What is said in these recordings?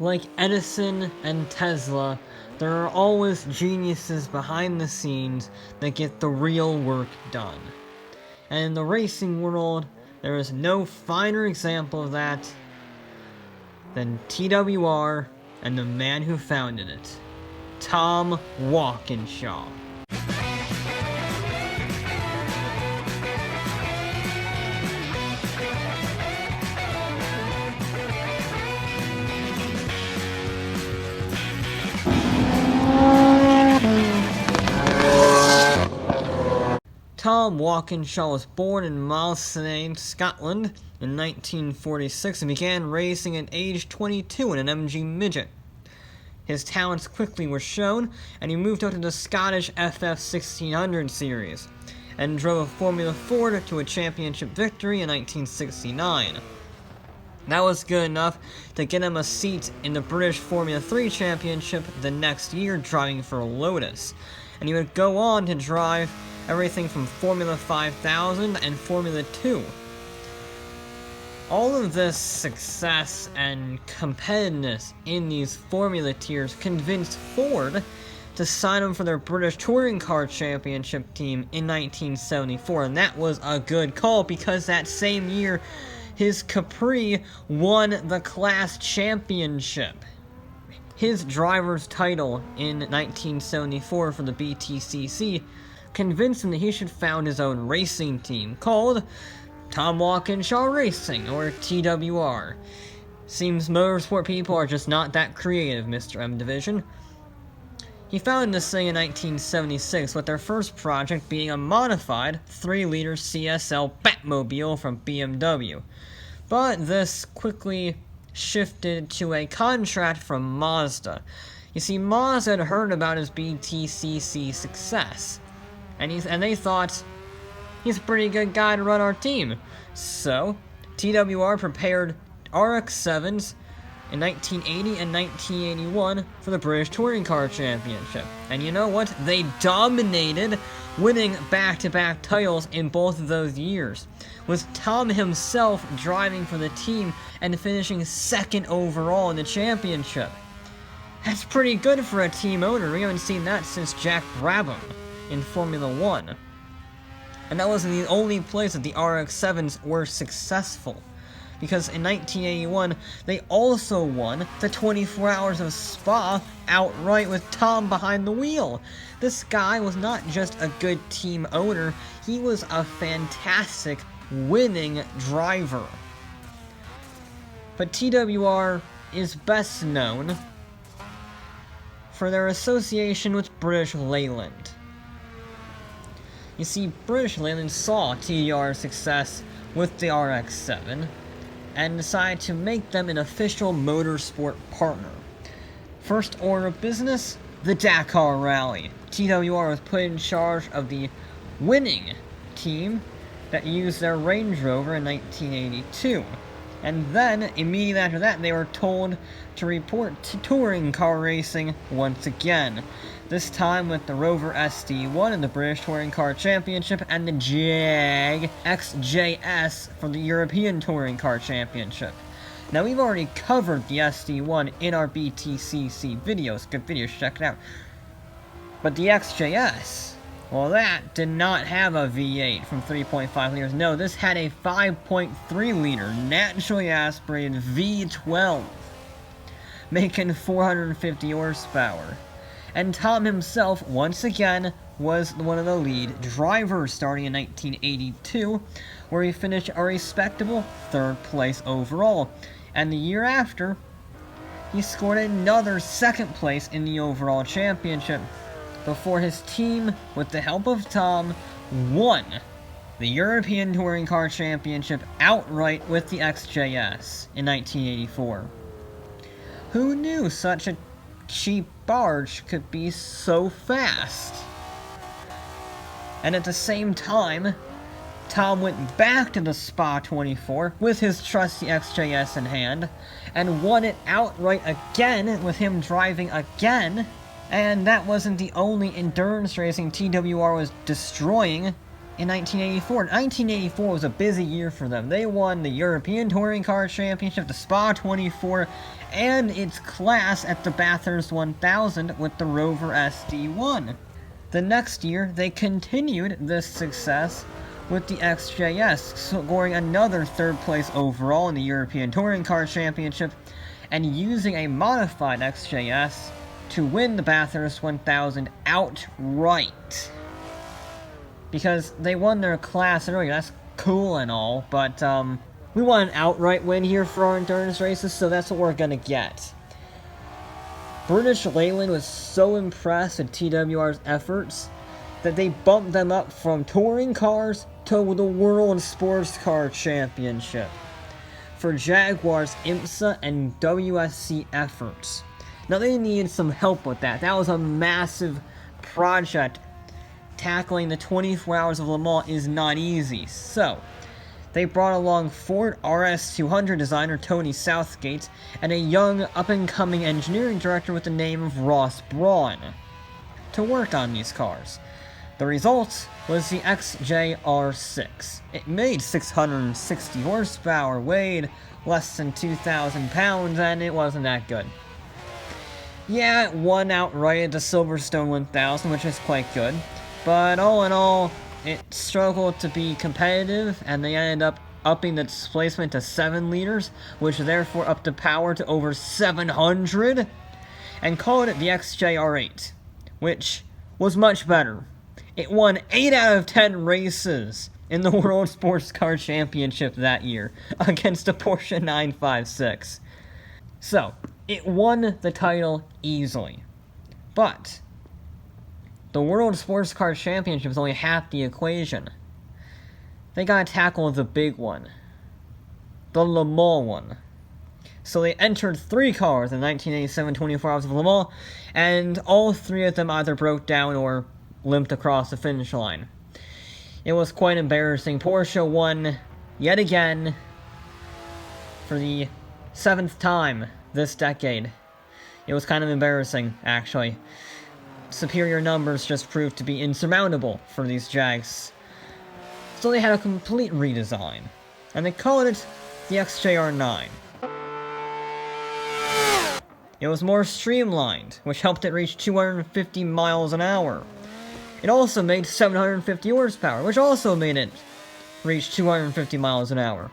Like Edison and Tesla, there are always geniuses behind the scenes that get the real work done. And in the racing world, there is no finer example of that than TWR and the man who founded it, Tom Walkinshaw. Tom Walkinshaw was born in Milsane, Scotland in 1946 and began racing at age 22 in an MG Midget. His talents quickly were shown, and he moved out to the Scottish FF 1600 series, and drove a Formula Ford to a championship victory in 1969. That was good enough to get him a seat in the British Formula 3 Championship the next year, driving for Lotus, and he would go on to drive everything from Formula 5000 and Formula 2. All of this success and competitiveness in these Formula tiers convinced Ford to sign him for their British Touring Car Championship team in 1974, and that was a good call because that same year his Capri won the class championship. His driver's title in 1974 for the BTCC convinced him that he should found his own racing team called Tom Walkinshaw Racing, or TWR. Seems motorsport people are just not that creative, Mr. M Division. He founded this thing in 1976, with their first project being a modified 3-liter CSL Batmobile from BMW. But this quickly shifted to a contract from Mazda. You see, Mazda had heard about his BTCC success, and they thought, he's a pretty good guy to run our team. So, TWR prepared RX-7s in 1980 and 1981 for the British Touring Car Championship. And you know what? They dominated, winning back-to-back titles in both of those years, with Tom himself driving for the team and finishing second overall in the championship. That's pretty good for a team owner. We haven't seen that since Jack Brabham in Formula 1. And that wasn't the only place that the RX-7s were successful, because in 1981, they also won the 24 Hours of Spa outright with Tom behind the wheel. This guy was not just a good team owner, he was a fantastic winning driver. But TWR is best known for their association with British Leyland. You see, British Leyland saw TWR's success with the RX-7 and decided to make them an official motorsport partner. First order of business, the Dakar Rally. TWR was put in charge of the winning team that used their Range Rover in 1982. And then, immediately after that, they were told to report to touring car racing once again. This time with the Rover SD1 in the British Touring Car Championship and the Jag XJS for the European Touring Car Championship. Now, we've already covered the SD1 in our BTCC videos. Good videos, check it out. But the XJS, well, that did not have a V8 from 3.5 liters. No, this had a 5.3 liter naturally aspirated V12, making 450 horsepower. And Tom himself, once again, was one of the lead drivers starting in 1982, where he finished a respectable 3rd place overall. And the year after, he scored another 2nd place in the overall championship, before his team, with the help of Tom, won the European Touring Car Championship outright with the XJS in 1984. Who knew such a cheap barge could be so fast? And at the same time, Tom went back to the Spa 24 with his trusty XJS in hand, and won it outright again with him driving again. And that wasn't the only endurance racing TWR was destroying in 1984. 1984 was a busy year for them. They won the European Touring Car Championship, the Spa 24, and its class at the Bathurst 1000 with the Rover SD1. The next year, they continued this success with the XJS, scoring another third place overall in the European Touring Car Championship, and using a modified XJS to win the Bathurst 1000 outright. Because they won their class earlier, that's cool and all, but we want an outright win here for our endurance races, so that's what we're gonna get. British Leyland was so impressed with TWR's efforts that they bumped them up from touring cars to the World Sports Car Championship for Jaguar's IMSA and WSC efforts. Now they needed some help with that. That was a massive project. Tackling the 24 hours of Le Mans is not easy, so they brought along Ford RS200 designer Tony Southgate and a young up-and-coming engineering director with the name of Ross Braun to work on these cars. The result was the XJR6. It made 660 horsepower, weighed less than 2,000 pounds, and it wasn't that good. Yeah, it won outright at the Silverstone 1000, which is quite good. But all in all, it struggled to be competitive, and they ended up upping the displacement to 7 liters, which therefore upped the power to over 700, and called it the XJR8, which was much better. It won 8 out of 10 races in the World Sports Car Championship that year, against a Porsche 956. So, it won the title easily. But the World Sports Car Championship is only half the equation. They gotta tackle the big one. The Le Mans one. So they entered 3 cars in the 1987 24 Hours of Le Mans, and all 3 of them either broke down or limped across the finish line. It was quite embarrassing. Porsche won yet again for the 7th time this decade. It was kind of embarrassing, actually. Superior numbers just proved to be insurmountable for these Jags. So they had a complete redesign, and they called it the XJR9. It was more streamlined, which helped it reach 250 miles an hour. It also made 750 horsepower, which also made it reach 250 miles an hour.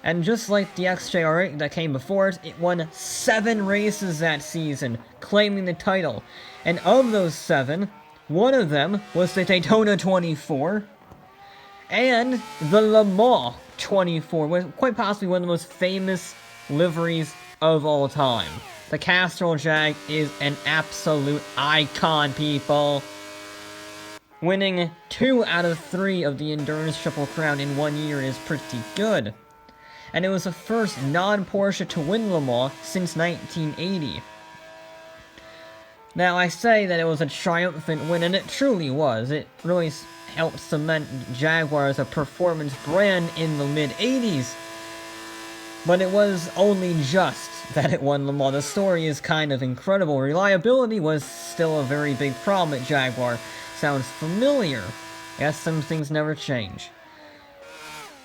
And just like the XJR8 that came before it, it won 7 races that season, claiming the title. And of those 7, one of them was the Daytona 24, and the Le Mans 24, quite possibly one of the most famous liveries of all time. The Castrol Jag is an absolute icon, people. Winning 2 out of 3 of the Endurance Triple Crown in 1 year is pretty good. And it was the first non-Porsche to win Le Mans since 1980. Now, I say that it was a triumphant win, and it truly was. It really helped cement Jaguar as a performance brand in the mid-80s. But it was only just that it won Le Mans. The story is kind of incredible. Reliability was still a very big problem at Jaguar. Sounds familiar. Guess some things never change.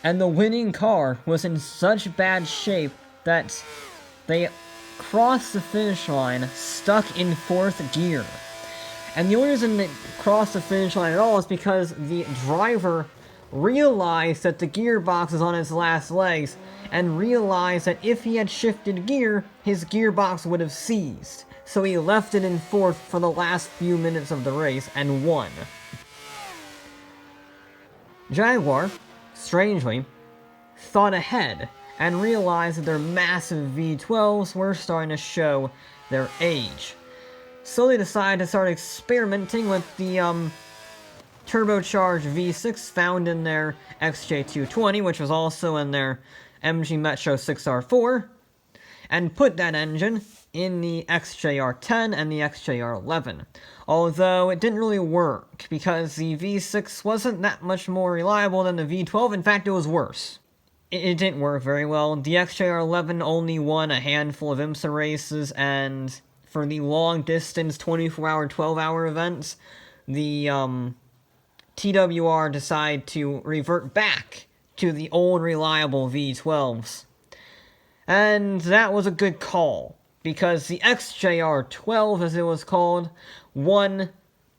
And the winning car was in such bad shape that they crossed the finish line stuck in 4th gear. And the only reason they crossed the finish line at all is because the driver realized that the gearbox was on its last legs, and realized that if he had shifted gear, his gearbox would have seized. So he left it in 4th for the last few minutes of the race and won. Jaguar, strangely, thought ahead and realized that their massive V12s were starting to show their age. So they decided to start experimenting with the turbocharged V6 found in their XJ220, which was also in their MG Metro 6R4, and put that engine in the XJR10 and the XJR11. Although it didn't really work, because the V6 wasn't that much more reliable than the V12. In fact, it was worse. It didn't work very well. The XJR11 only won a handful of IMSA races, and for the long-distance 24-hour, 12-hour events, the TWR decided to revert back to the old reliable V12s. And that was a good call, because the XJR12, as it was called, won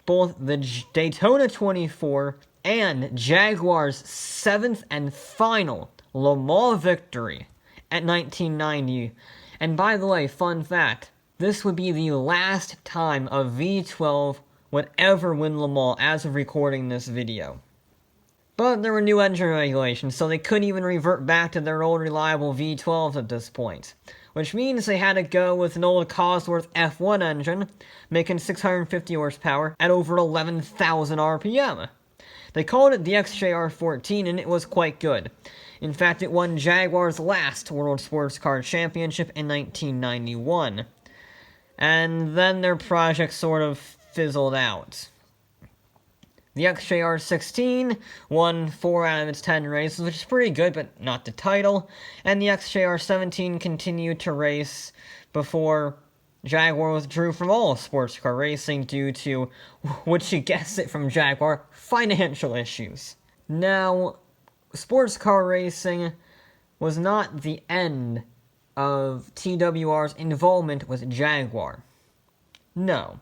both the Daytona 24 and Jaguar's 7th and final Le Mans victory at 1990. And by the way, fun fact, this would be the last time a V12 would ever win Le Mans as of recording this video. But there were new engine regulations, so they couldn't even revert back to their old reliable V12s at this point. Which means they had to go with an old Cosworth F1 engine, making 650 horsepower at over 11,000 RPM. They called it the XJR14, and it was quite good. In fact, it won Jaguar's last World Sports Car Championship in 1991. And then their project sort of fizzled out. The XJR16 won 4 out of its 10 races, which is pretty good, but not the title. And the XJR17 continued to race before Jaguar withdrew from all sports car racing due to, would you guess it from Jaguar, financial issues. Now, sports car racing was not the end of TWR's involvement with Jaguar. No.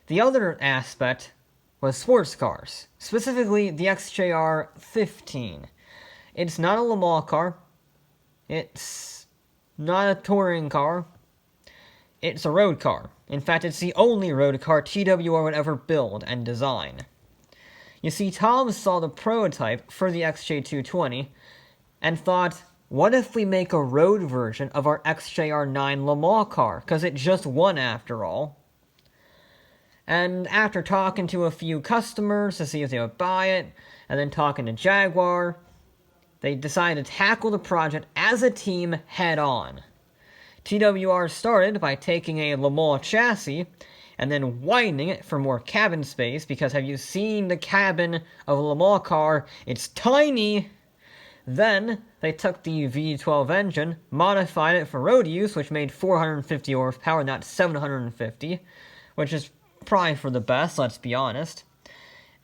The other aspect was sports cars, specifically the XJR15. It's not a Le Mans car, it's not a touring car, it's a road car. In fact, it's the only road car TWR would ever build and design. You see, Tom saw the prototype for the XJ220 and thought, what if we make a road version of our XJR9 Le Mans car, because it just won after all. And after talking to a few customers to see if they would buy it, and then talking to Jaguar, they decided to tackle the project as a team head-on. TWR started by taking a Le Mans chassis, and then widening it for more cabin space, because have you seen the cabin of a Le Mans car? It's tiny! Then, they took the V12 engine, modified it for road use, which made 450 horsepower, not 750, which is probably for the best, let's be honest.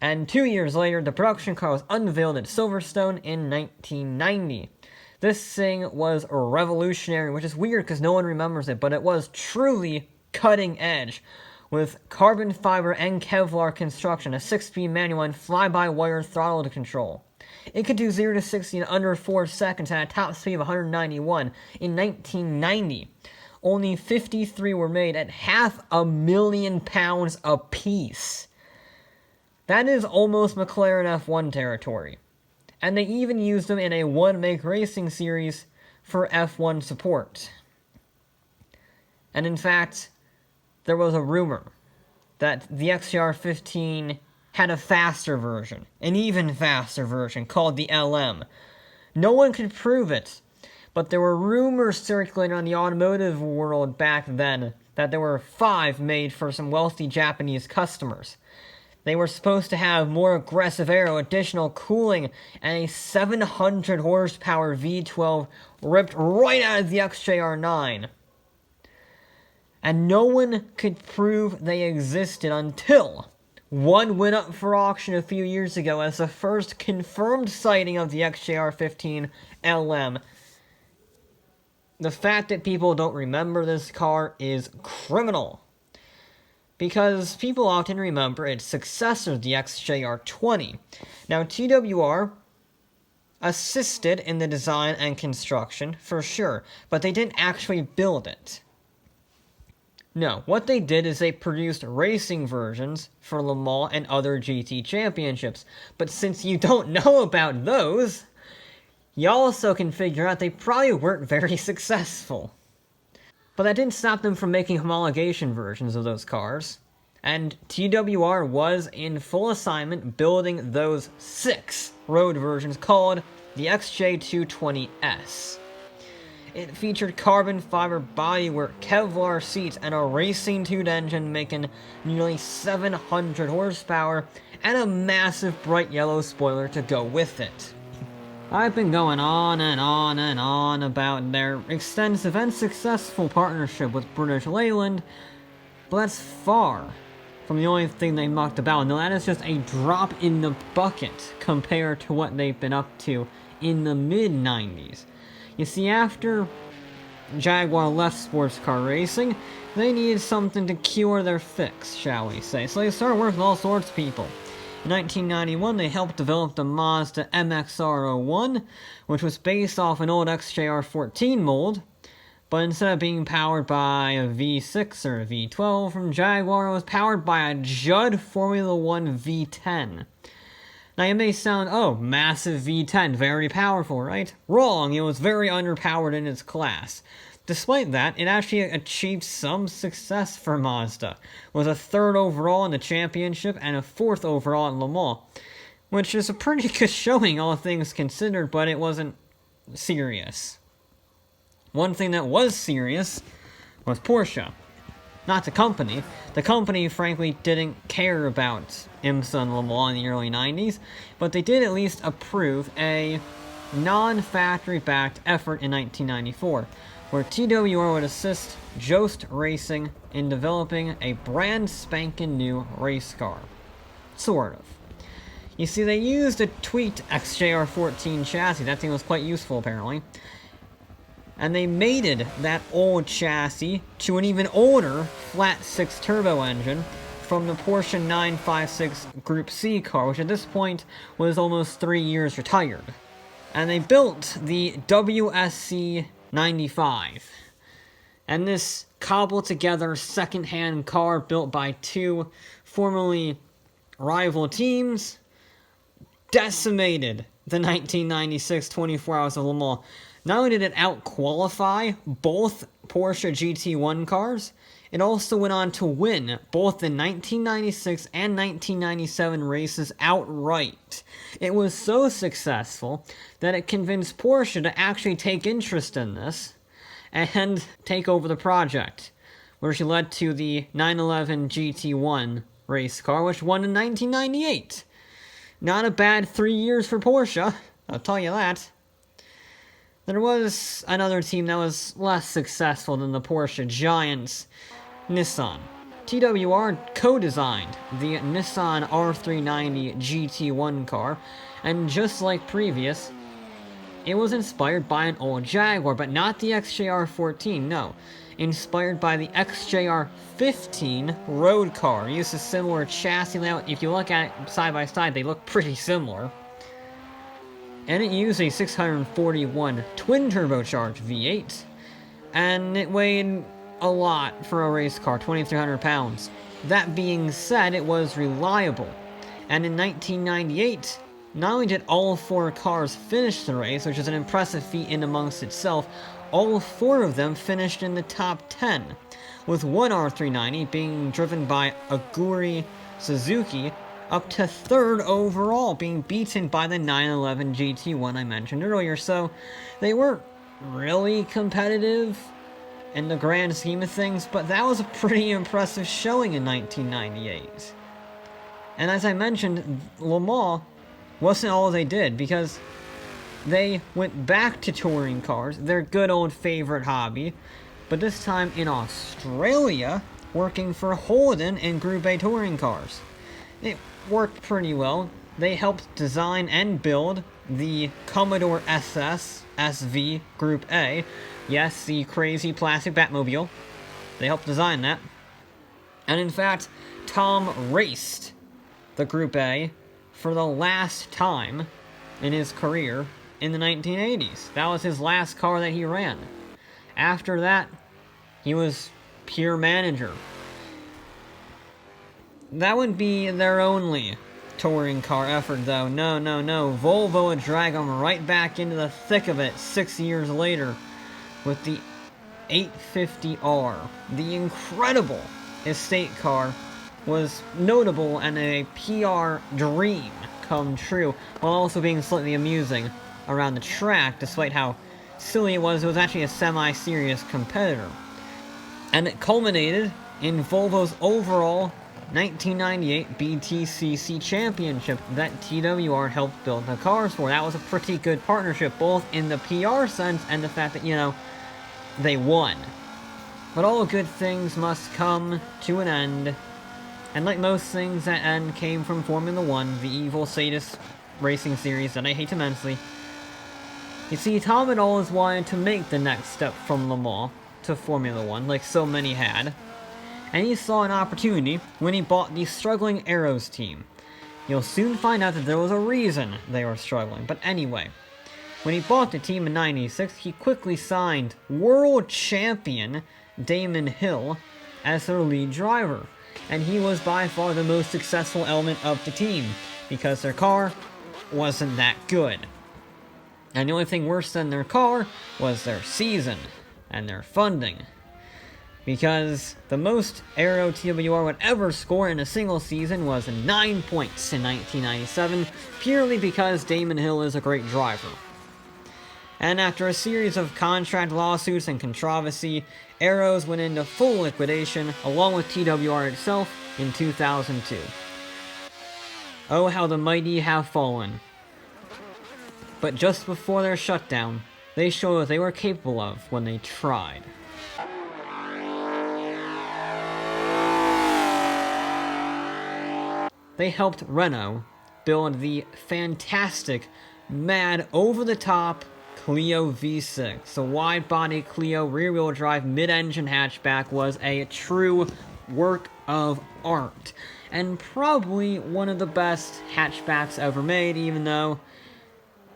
And 2 years later, the production car was unveiled at Silverstone in 1990. This thing was revolutionary, which is weird because no one remembers it, but it was truly cutting edge, with carbon fiber and Kevlar construction, a 6-speed manual, and fly-by-wire throttle control. It could do 0 to 60 in under 4 seconds at a top speed of 191 in 1990. Only 53 were made at £500,000 apiece. That is almost McLaren F1 territory. And they even used them in a one-make racing series for F1 support. And in fact, there was a rumor that the XJR15 had a faster version, an even faster version, called the LM. No one could prove it, but there were rumors circulating on the automotive world back then that there were 5 made for some wealthy Japanese customers. They were supposed to have more aggressive aero, additional cooling, and a 700 horsepower V12 ripped right out of the XJR9. And no one could prove they existed until one went up for auction a few years ago as the first confirmed sighting of the XJR15 LM. The fact that people don't remember this car is criminal, because people often remember its successor, the XJR20. Now, TWR assisted in the design and construction, for sure, but they didn't actually build it. No, what they did is they produced racing versions for Le Mans and other GT championships, but since you don't know about those, you also can figure out they probably weren't very successful. But that didn't stop them from making homologation versions of those cars, and TWR was in full assignment building those 6 road versions called the XJ220S. It featured carbon fiber bodywork, Kevlar seats, and a racing-tuned engine making nearly 700 horsepower, and a massive bright yellow spoiler to go with it. I've been going on and on and on about their extensive and successful partnership with British Leyland, but that's far from the only thing they mucked about. Now that is just a drop in the bucket compared to what they've been up to in the mid-90s. You see, after Jaguar left sports car racing, they needed something to cure their fix, shall we say. So they started working with all sorts of people. In 1991, they helped develop the Mazda MX-R01, which was based off an old XJR14 mold, but instead of being powered by a V6 or a V12 from Jaguar, it was powered by a Judd Formula 1 V10. Now you may sound, oh, massive V10, very powerful, right? Wrong, it was very underpowered in its class. Despite that, it actually achieved some success for Mazda. It was a 3rd overall in the championship and a 4th overall at Le Mans, which is a pretty good showing, all things considered, but it wasn't serious. One thing that was serious was Porsche. Not the company. The company, frankly, didn't care about IMSA and Le Mans in the early 90s, but they did at least approve a non-factory-backed effort in 1994, where TWR would assist Jost Racing in developing a brand spanking new race car. Sort of. You see, they used a tweaked XJR14 chassis. That thing was quite useful, apparently. And they mated that old chassis to an even older flat-6 turbo engine from the Porsche 956 Group C car, which at this point was almost 3 years retired. And they built the WSC 95. And this cobbled together second-hand car built by two formerly rival teams decimated the 1996 24 Hours of Le Mans. Not only did it out-qualify both Porsche GT1 cars, it also went on to win both the 1996 and 1997 races outright. It was so successful that it convinced Porsche to actually take interest in this and take over the project, which led to the 911 GT1 race car, which won in 1998. Not a bad 3 years for Porsche, I'll tell you that. There was another team that was less successful than the Porsche giants, Nissan. TWR co-designed the Nissan R390 GT1 car, and just like previous, it was inspired by an old Jaguar, but not the XJR14, no. Inspired by the XJR15 road car. It used a similar chassis layout. If you look at it side by side, they look pretty similar. And it used a 641 twin-turbocharged V8, and it weighed a lot for a race car, 2,300 pounds. That being said, it was reliable, and in 1998, not only did all four cars finish the race, which is an impressive feat in amongst itself, all four of them finished in the top 10, with one R390 being driven by Aguri Suzuki, up to 3rd overall, being beaten by the 911 GT1 I mentioned earlier. So they weren't really competitive in the grand scheme of things, but that was a pretty impressive showing in 1998. And as I mentioned, Le Mans wasn't all they did, because they went back to touring cars, their good old favorite hobby, but this time in Australia, working for Holden in Group A touring cars. It worked pretty well. They helped design and build the Commodore SS SV Group A. Yes, the crazy plastic Batmobile. They helped design that. And in fact, Tom raced the Group A for the last time in his career in the 1980s. That was his last car that he ran. After that, he was pure manager. That would be their only touring car effort, though. No. Volvo would drag them right back into the thick of it 6 years later with the 850R. The incredible estate car was notable and a PR dream come true, while also being slightly amusing around the track, despite how silly it was. It was actually a semi-serious competitor. And it culminated in Volvo's overall 1998 BTCC Championship that TWR helped build the cars for. That was a pretty good partnership, both in the PR sense and the fact that, you know, they won. But all good things must come to an end, And like most things that end came from Formula 1, the evil sadist racing series that I hate immensely. You see, Tom had always wanted to make the next step from Le Mans to Formula 1, like so many had. And he saw an opportunity when he bought the struggling Arrows team. You'll soon find out that there was a reason they were struggling, but anyway. When he bought the team in '96, he quickly signed world champion Damon Hill as their lead driver. And he was by far the most successful element of the team, because their car wasn't that good. And the only thing worse than their car was their season and their funding. Because the most Arrow-TWR would ever score in a single season was 9 points in 1997, purely because Damon Hill is a great driver. And after a series of contract lawsuits and controversy, Arrows went into full liquidation, along with TWR itself, in 2002. Oh, how the mighty have fallen. But just before their shutdown, they showed what they were capable of when they tried. They helped Renault build the fantastic, mad, over-the-top Clio V6. The wide-body Clio rear-wheel drive mid-engine hatchback was a true work of art, and probably one of the best hatchbacks ever made, even though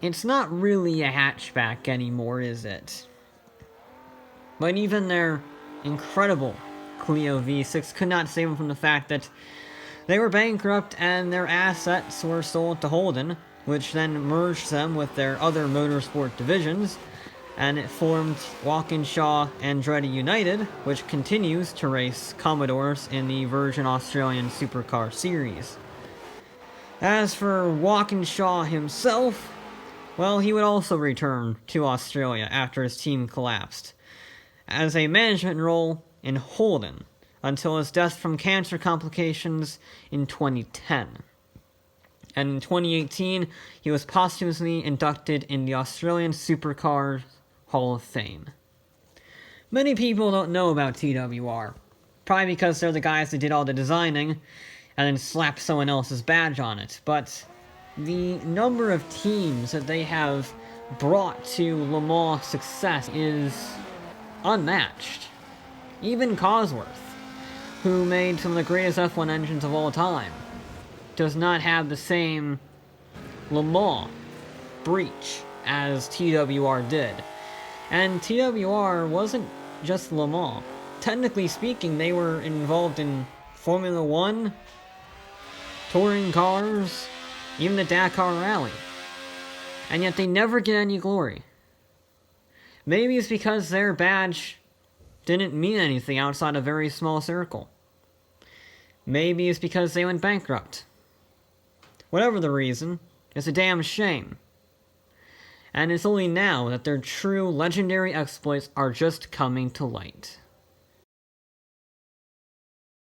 it's not really a hatchback anymore, is it? But even their incredible Clio V6 could not save them from the fact that they were bankrupt and their assets were sold to Holden, which then merged them with their other motorsport divisions, and it formed Walkinshaw Andretti United, which continues to race Commodores in the Virgin Australian Supercar Series. As for Walkinshaw himself, well, he would also return to Australia after his team collapsed, as a management role in Holden, until his death from cancer complications in 2010. And in 2018, he was posthumously inducted in the Australian Supercar Hall of Fame. Many people don't know about TWR, probably because they're the guys that did all the designing, and then slapped someone else's badge on it, but the number of teams that they have brought to Le Mans success is unmatched. Even Cosworth, who made some of the greatest F1 engines of all time, does not have the same Le Mans breach as TWR did. And TWR wasn't just Le Mans. Technically speaking, they were involved in Formula 1, touring cars, even the Dakar Rally. And yet they never get any glory. Maybe it's because their badge didn't mean anything outside a very small circle. Maybe it's because they went bankrupt. Whatever the reason, it's a damn shame. And it's only now that their true legendary exploits are just coming to light.